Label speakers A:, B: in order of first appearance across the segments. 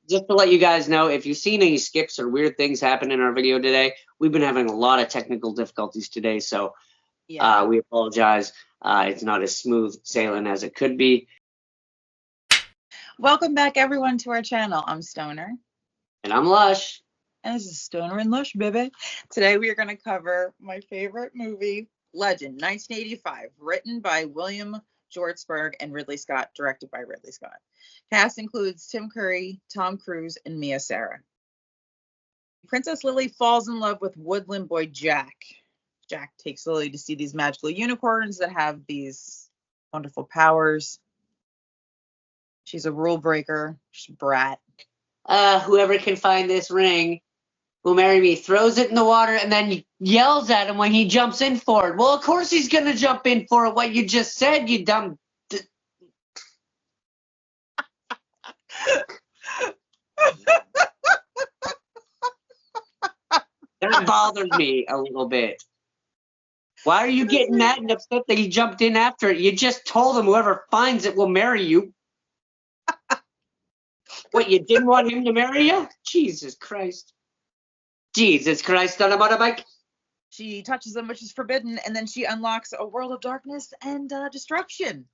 A: just to let you guys know, if you've seen any skips or weird things happen in our video today, we've been having a lot of technical difficulties today, so we apologize. It's not as smooth sailing as it could be.
B: Welcome back, everyone, to our channel. I'm Stoner.
A: And I'm Lush.
B: And this is Stoner and Lush, baby. Today we are going to cover my favorite movie, Legend, 1985, written by William Hjortsberg and Ridley Scott, directed by Ridley Scott. Cast includes Tim Curry, Tom Cruise, and Mia Sara. Princess Lily falls in love with woodland boy Jack. Jack takes Lily to see these magical unicorns that have these wonderful powers. She's a rule breaker. She's a brat.
A: Whoever can find this ring will marry me. Throws it in the water and then yells at him when he jumps in for it. Well, of course he's going to jump in for it. What you just said, you dumb... That bothered me a little bit. Why are you getting mad and upset that he jumped in after it? You just told him whoever finds it will marry you. What, you didn't want him to marry you? Jesus Christ. Jesus Christ on a motorbike.
B: She touches them, which is forbidden, and then she unlocks a world of darkness and destruction.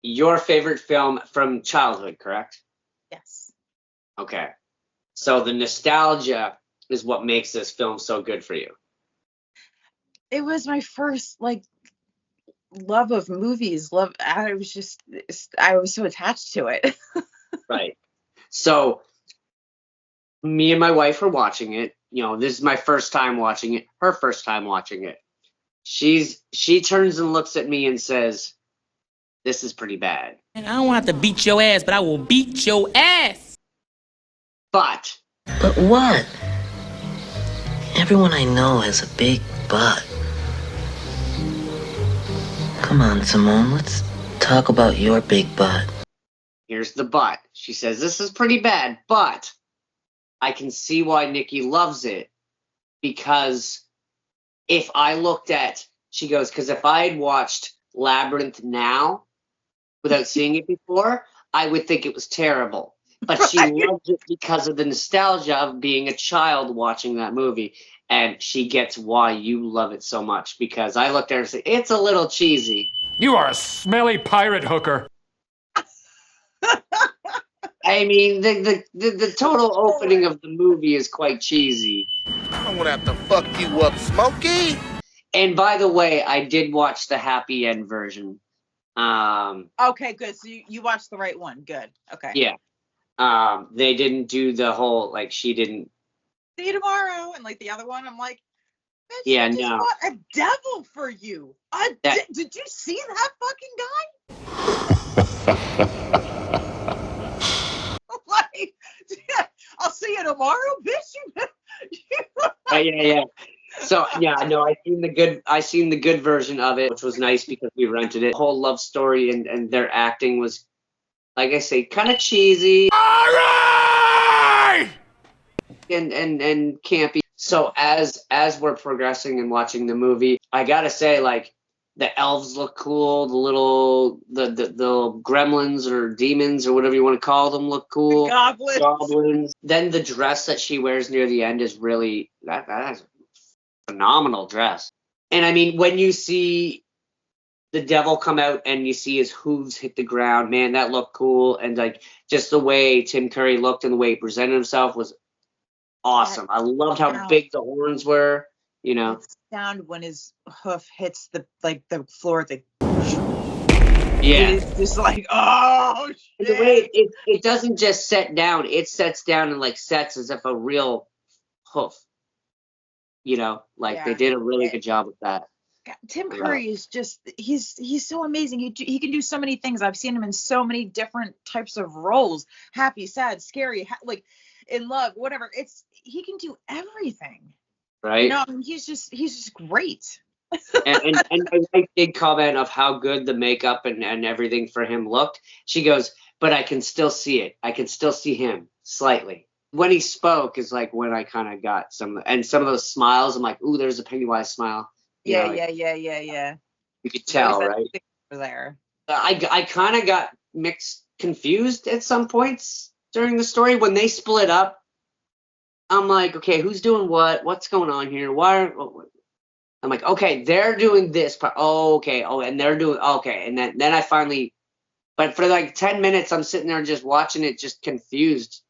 A: Your favorite film from childhood, correct?
B: Yes.
A: Okay. So the nostalgia is what makes this film so good for you.
B: It was my first, love of movies. I was so attached to it.
A: Right. So me and my wife were watching it. You know, this is my first time watching it. Her first time watching it. She turns and looks at me and says, "This is pretty bad."
C: And I don't want to beat your ass, but I will beat your ass.
A: But
D: what? Everyone I know has a big butt. Come on, Simone, let's talk about your big butt.
A: Here's the but. She says, "This is pretty bad, but I can see why Nikki loves it, because if I looked at," she goes, "because if I had watched Labyrinth now without seeing it before, I would think it was terrible. But she loves it because of the nostalgia of being a child watching that movie. And she gets why you love it so much, because I looked at her and said, it's a little cheesy."
E: You are a smelly pirate hooker.
A: I mean, the total opening of the movie is quite cheesy.
F: I'm gonna have to fuck you up, Smokey.
A: And by the way, I did watch the happy end version.
B: Okay, good. So you watched the right one. Good. Okay.
A: Yeah. They didn't do the whole, she didn't.
B: See you tomorrow, and the other one, I'm like, bitch,
A: yeah,
B: I just
A: no.
B: bought a devil for you. Did you see that fucking guy? I'll see you tomorrow, bitch.
A: Yeah. So yeah, no, I seen the good version of it, which was nice because we rented it. The whole love story and their acting was, like I say, kind of cheesy. And campy. So as we're progressing and watching the movie, I gotta say, the elves look cool. The little the gremlins or demons or whatever you want to call them look cool.
B: The
A: goblins. Then the dress that she wears near the end is really that's a phenomenal dress. And I mean, when you see the devil come out and you see his hooves hit the ground, man, that looked cool. And just the way Tim Curry looked and the way he presented himself was awesome. I loved how big the horns were, you know.
B: The sound when his hoof hits the floor,
A: yeah,
B: it's just oh shit.
A: The way it doesn't just set down, it sets down and sets as if a real hoof. You know, they did a really good job with that.
B: God, Tim Curry is just he's so amazing. He can do so many things. I've seen him in so many different types of roles. Happy, sad, scary, in love, whatever. He can do everything.
A: Right.
B: You know, he's just great.
A: and I did comment of how good the makeup and everything for him looked. She goes, "But I can still see it. I can still see him slightly." When he spoke is when I kind of got some of those smiles. I'm like, ooh, there's a Pennywise smile.
B: Yeah.
A: You could tell, right?
B: There.
A: I kind of got mixed confused at some points during the story. When they split up, I'm like, okay, who's doing what? What's going on here? I'm like, okay, they're doing this part. Oh, okay. Oh, and they're doing okay. And then I finally, but for like 10 minutes, I'm sitting there just watching it, just confused.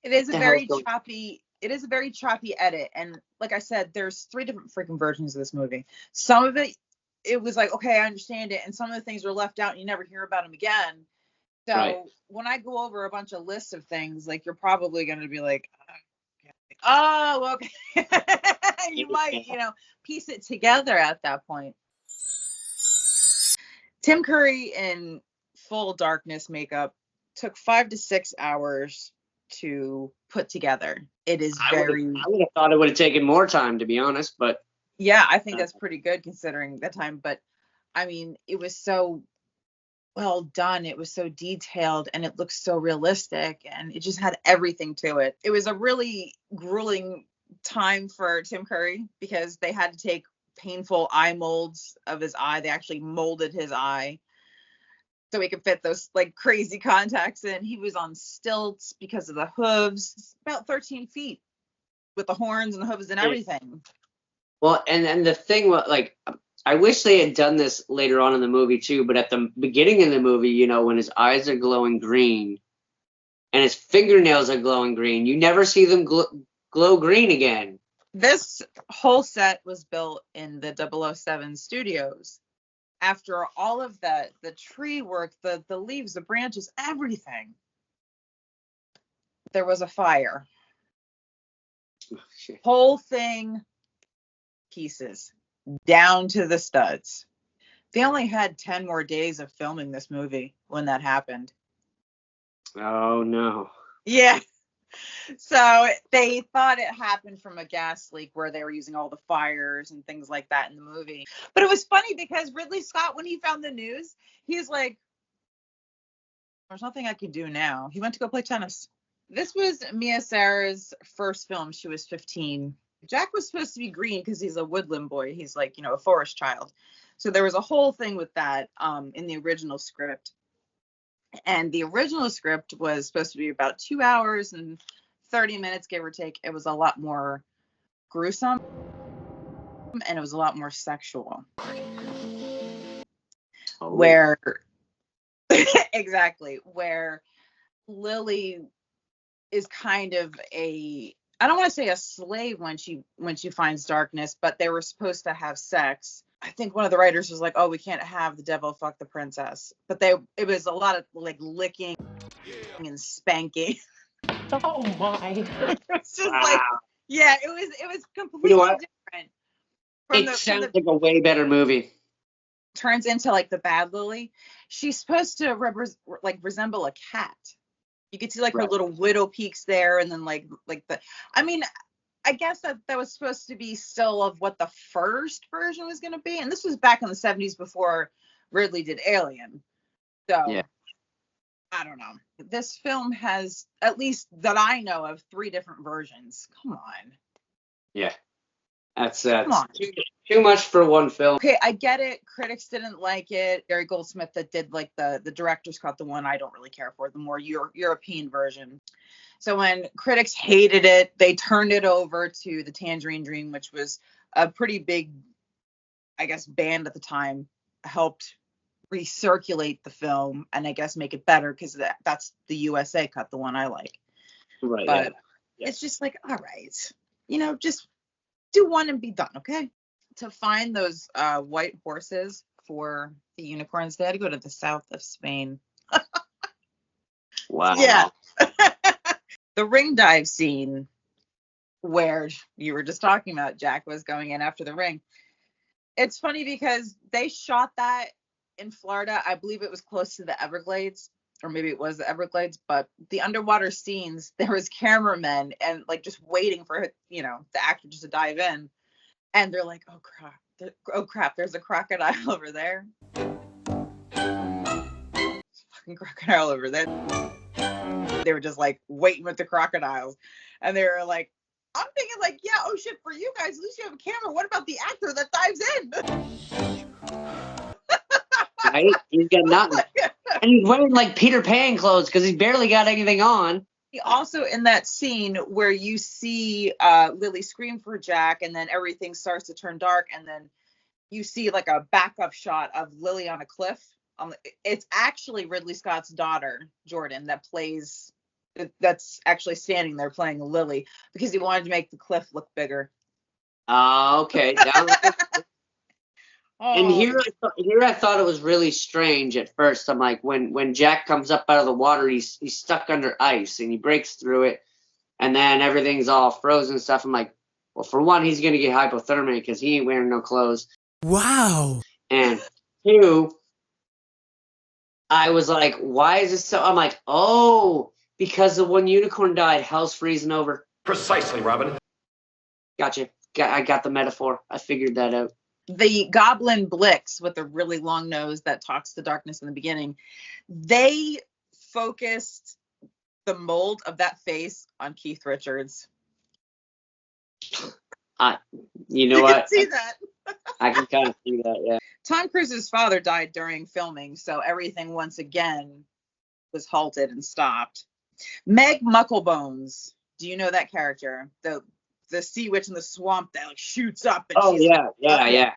B: It is a
A: What the
B: very
A: hell's going-
B: choppy. It is a very choppy edit, and like I said, there's 3 different freaking versions of this movie. Some of it was like, okay, I understand it, and some of the things were left out, and you never hear about them again. So
A: Right.
B: when I go over a bunch of lists of things, like you're probably going to be like, oh, okay. You might, piece it together at that point. Tim Curry in full darkness makeup took 5 to 6 hours to put together. It is
A: I would have thought it would have taken more time, to be honest, but
B: yeah, I think that's pretty good considering the time. But I mean, it was so well done. It was so detailed and it looked so realistic and it just had everything to it. It was a really grueling time for Tim Curry because they had to take painful eye molds of his eye. They actually molded his eye so he could fit those like crazy contacts in. He was on stilts because of the hooves. It's about 13 feet with the horns and the hooves and everything.
A: well, and the thing was like, I wish they had done this later on in the movie too, but at the beginning of the movie, when his eyes are glowing green and his fingernails are glowing green, you never see them glow green again.
B: This whole set was built in the 007 studios. After all of that, the tree work, the leaves, the branches, everything, there was a fire.
A: Oh, shit.
B: Whole thing, pieces, down to the studs. They only had 10 more days of filming this movie when that happened.
A: Oh, no.
B: Yeah. So they thought it happened from a gas leak where they were using all the fires and things like that in the movie. But it was funny because Ridley Scott, when he found the news, he's like, there's nothing I can do now. He went to go play tennis. This was Mia Sara's first film. She was 15. Jack was supposed to be green because he's a woodland boy. He's like, a forest child. So there was a whole thing with that in the original script. And the original script was supposed to be about 2 hours and 30 minutes, give or take. It was a lot more gruesome and it was a lot more sexual.
A: Oh.
B: Where, exactly, where Lily is kind of I don't want to say a slave when she finds darkness, but they were supposed to have sex. I think one of the writers was like, oh, we can't have the devil fuck the princess. But it was a lot of like licking and spanking.
G: Oh my.
B: It's just
A: Wow.
B: like, yeah, it was completely different.
A: It sounds like a way better movie.
B: Turns into like the bad Lily. She's supposed to resemble a cat. You could see like her little widow peaks there, and then like the. I mean, I guess that was supposed to be still of what the first version was going to be, and this was back in the 70s before Ridley did Alien. So
A: Yeah.
B: I don't know. This film has, at least that I know of, 3 different versions. Come on.
A: Yeah. That's
B: Come on.
A: too much for one film.
B: Okay, I get it. Critics didn't like it. Gary Goldsmith that did like the director's cut, the one I don't really care for, the more European version. So when critics hated it, they turned it over to the Tangerine Dream, which was a pretty big, I guess, band at the time, helped recirculate the film and I guess make it better because that's the USA cut, the one I like.
A: Right.
B: But
A: yeah.
B: It's just like, all right, just do one and be done, okay? To find those white horses for the unicorns, they had to go to the south of Spain.
A: Wow.
B: Yeah. The ring dive scene where you were just talking about, Jack was going in after the ring. It's funny because they shot that in Florida. I believe it was close to the Everglades, or maybe it was the Everglades, but the underwater scenes, there was cameramen and like just waiting for, the actor just to dive in. And they're like, oh crap, there's a crocodile over there. Fucking crocodile over there. They were just like waiting with the crocodiles. And they were like, I'm thinking like, yeah, oh shit, for you guys, at least you have a camera. What about the actor that dives in?
A: Right? He's got nothing. And he's wearing like Peter Pan clothes because he's barely got anything on.
B: He also, in that scene where you see Lily scream for Jack, and then everything starts to turn dark, and then you see like a backup shot of Lily on a cliff. It's actually Ridley Scott's daughter, Jordan, that's actually standing there playing Lily because he wanted to make the cliff look bigger.
A: Okay. And here I thought it was really strange at first. I'm like, when Jack comes up out of the water, he's stuck under ice and he breaks through it, and then everything's all frozen and stuff. I'm like, well, for one, he's gonna get hypothermia because he ain't wearing no clothes.
C: Wow.
A: And two, I was like, why is this so? I'm like, oh, because the one unicorn died, hell's freezing over.
E: Precisely, Robin.
A: Gotcha. I got the metaphor. I figured that out.
B: The goblin Blix with the really long nose that talks to darkness in the beginning, they focused the mold of that face on Keith Richards.
A: You know
B: You
A: what?
B: can see that.
A: I can kind of see that, yeah.
B: Tom Cruise's father died during filming, so everything once again was halted and stopped. Meg Mucklebones. Do you know that character? The sea witch in the swamp that like shoots up. And
A: Yeah.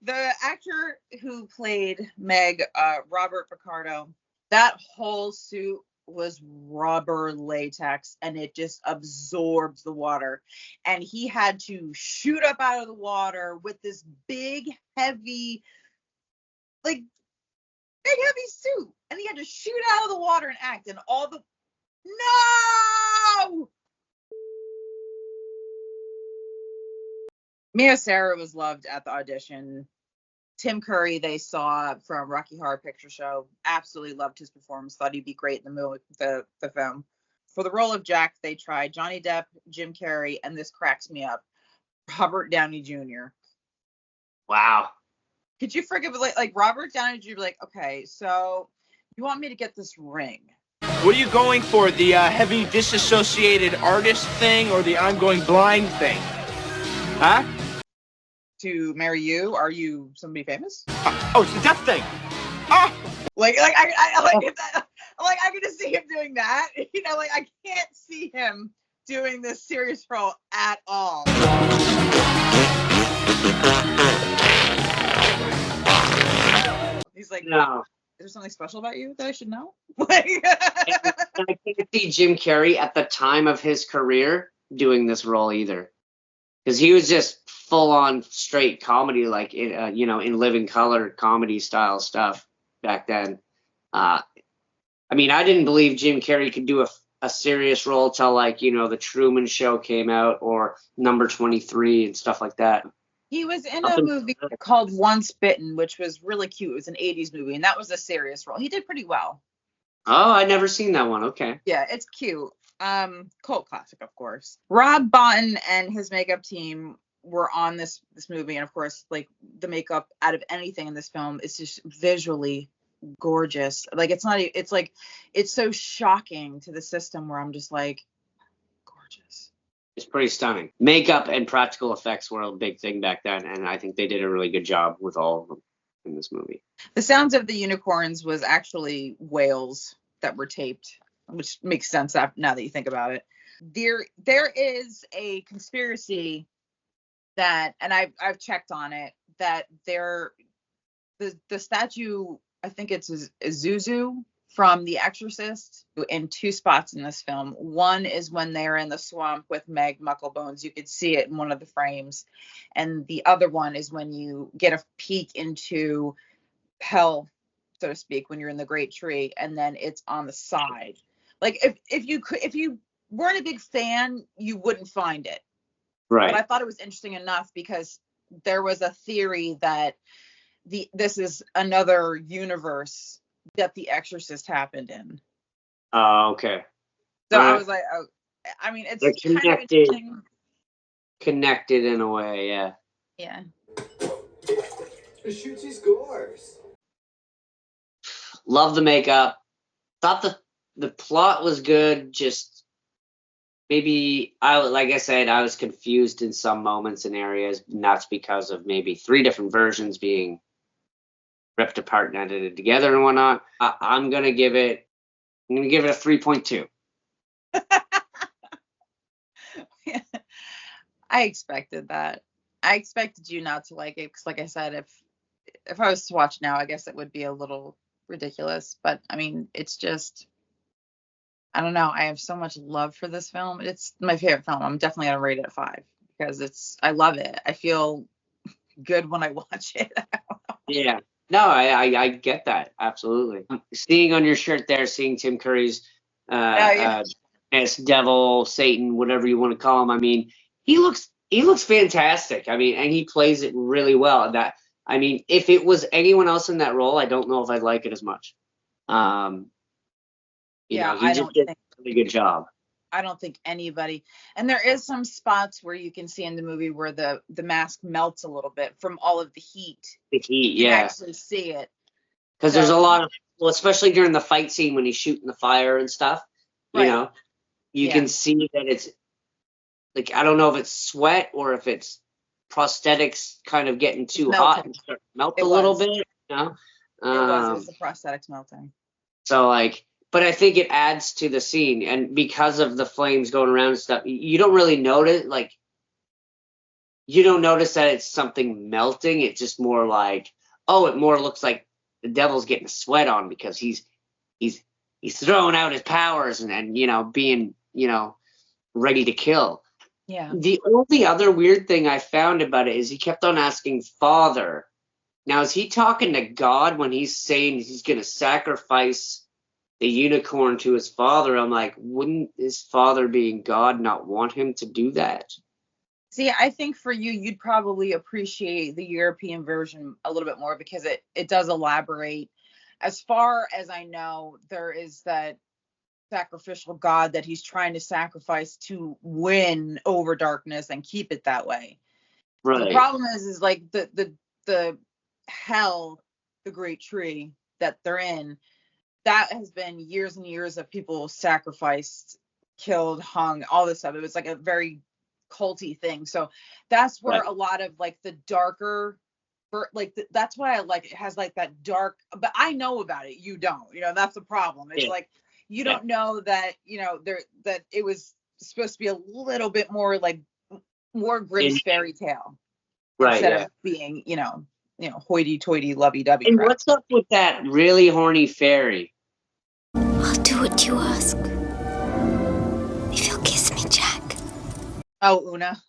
B: The actor who played Meg, Robert Picardo, that whole suit was rubber latex and it just absorbs the water. And he had to shoot up out of the water with this big, heavy suit. And he had to shoot out of the water and act. And all the... No! Mia Sara was loved at the audition. Tim Curry, they saw from Rocky Horror Picture Show, absolutely loved his performance, thought he'd be great in the movie, the film. For the role of Jack, they tried Johnny Depp, Jim Carrey, and this cracks me up, Robert Downey Jr.
A: Wow.
B: Could you forgive like Robert Downey Jr. Like, okay, so you want me to get this ring?
H: What are you going for? The heavy disassociated artist thing or the I'm going blind thing? Huh?
B: To marry you? Are you somebody famous?
H: Oh, it's the death thing. Oh!
B: I like that. Like I can just see him doing that. You know, like I can't see him doing this serious role at all. He's like,
A: No.
B: Is there something special about you that I should know?
A: I can't see Jim Carrey at the time of his career doing this role either. Because he was just full on straight comedy, like in Living Color comedy style stuff back then. I mean, I didn't believe Jim Carrey could do a serious role till the Truman Show came out or Number 23 and stuff like that.
B: He was in a movie called Once Bitten, which was really cute. It was an 80s movie, and that was a serious role. He did pretty well.
A: Oh, I never seen that one. Okay.
B: Yeah, it's cute. Cult classic, of course. Rob Bottin and his makeup team were on this movie, and of course, like the makeup out of anything in this film is just visually gorgeous. Like it's so shocking to the system where I'm just like, gorgeous.
A: It's pretty stunning. Makeup and practical effects were a big thing back then, and I think they did a really good job with all of them in this movie.
B: The Sounds of the Unicorns was actually whales that were taped, which makes sense now that you think about it. There is a conspiracy that, and I've checked on it, that the statue, I think it's Zuzu from The Exorcist, in two spots in this film. One is when they're in the swamp with Meg Mucklebones. You could see it in one of the frames. And the other one is when you get a peek into hell, so to speak, when you're in the Great Tree, and then it's on the side. Like if you weren't a big fan, you wouldn't find it.
A: Right.
B: But I thought it was interesting enough because there was a theory that this is another universe that The Exorcist happened in.
A: Oh, okay.
B: So I was like, oh, I mean, it's kind of interesting.
A: Connected in a way, yeah.
B: Yeah.
I: Shooty scores.
A: Love the makeup. Thought the plot was good. Just maybe I was confused in some moments and areas, and that's because of maybe 3 different versions being ripped apart and edited together and whatnot. I'm gonna give it a 3.2.
B: I expected that. I expected you not to like it because, like I said, if I was to watch now, I guess it would be a little ridiculous. But I mean, it's just, I don't know. I have so much love for this film. It's my favorite film. I'm definitely gonna rate it a 5 because I love it. I feel good when I watch it.
A: Yeah. No, I get that. Absolutely. Seeing on your shirt there, seeing Tim Curry's as devil, Satan, whatever you want to call him. I mean, he looks fantastic. I mean, and he plays it really well. If it was anyone else in that role, I don't know if I'd like it as much. He just did a really good job.
B: I don't think anybody, and there is some spots where you can see in the movie where the mask melts a little bit from all of the heat.
A: The heat,
B: You
A: yeah.
B: can actually see it.
A: Because there's a lot of, especially during the fight scene when he's shooting the fire and stuff, you can see that it's, like, I don't know if it's sweat or if it's prosthetics kind of getting too hot and start to melt a little bit, you know?
B: It was the prosthetics melting.
A: So, like, but I think it adds to the scene, and because of the flames going around and stuff, you don't really notice, like, you don't notice that it's something melting. It's just more like, it more looks like the devil's getting a sweat on because he's throwing out his powers and being, ready to kill.
B: Yeah.
A: The only other weird thing I found about it is he kept on asking Father. Now, is he talking to God when he's saying he's going to sacrifice the unicorn to his father? I'm like, wouldn't his father, being God, not want him to do that?
B: See, I think for you, you'd probably appreciate the European version a little bit more because it does elaborate. As far as I know, there is that sacrificial God that he's trying to sacrifice to win over darkness and keep it that way.
A: Right.
B: The problem is like the hell, the great tree that they're in, that has been years and years of people sacrificed, killed, hung, all this stuff. It was like a very culty thing. So that's where a lot of like the darker, that's why I like it. It has like that dark, but I know about it. You don't, that's the problem. It's like, you don't know that, that it was supposed to be a little bit more like more Grimm's fairy tale.
A: Right.
B: Instead of being, hoity-toity, lovey-dovey.
A: And what's up with that really horny fairy?
I: I'll do what you ask. If you'll kiss me, Jack.
B: Oh, Una.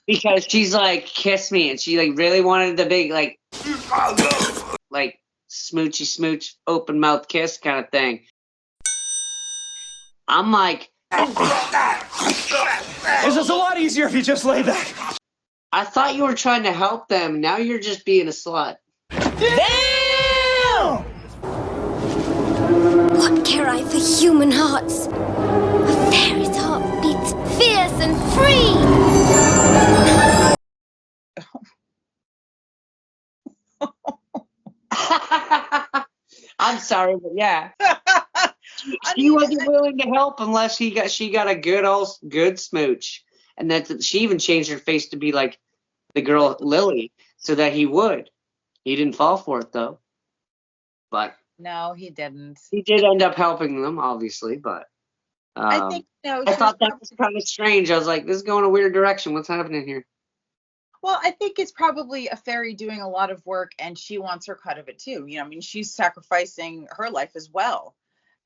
A: Because she's like, kiss me, and she like really wanted the big like smoochy smooch, open mouth kiss kind of thing. I'm like,
J: This is a lot easier if you just lay back.
A: I thought you were trying to help them. Now you're just being a slut.
J: Damn!
I: What care I for human hearts? A fairy's heart beats fierce and free.
A: I'm sorry, but yeah. She wasn't willing to help unless she got a good smooch. And that she even changed her face to be like the girl Lily so that he would. He didn't fall for it though. But
B: no, he didn't.
A: He did end up helping them, obviously, but
B: I think
A: I thought that was kind of strange. I was like, this is going a weird direction. What's happening here?
B: Well, I think it's probably a fairy doing a lot of work and she wants her cut of it too. She's sacrificing her life as well.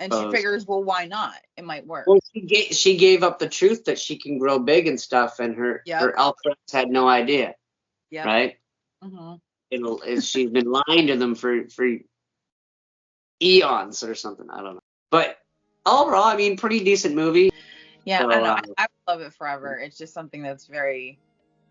B: And she figures, well, why not? It might work.
A: Well, she gave up the truth that she can grow big and stuff, and her elf friends had no idea. Yeah. Right? Mm-hmm. She's been lying to them for eons or something. I don't know. But overall, I mean, pretty decent movie.
B: Yeah, so, I know. I love it forever. It's just something that's very,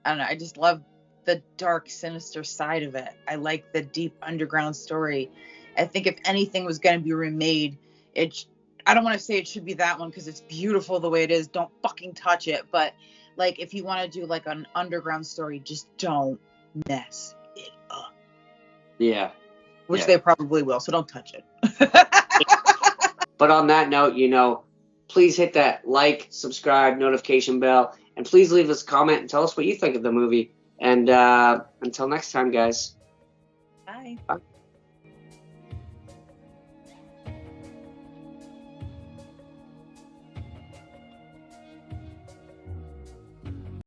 B: I don't know. I just love the dark, sinister side of it. I like the deep underground story. I think if anything was going to be remade, I don't want to say it should be that one because it's beautiful the way it is. Don't fucking touch it. But like, if you want to do like an underground story, just don't mess it up.
A: Yeah.
B: Which they probably will. So don't touch it.
A: But on that note, please hit that like, subscribe, notification bell, and please leave us a comment and tell us what you think of the movie. And until next time, guys.
B: Bye.
A: Bye.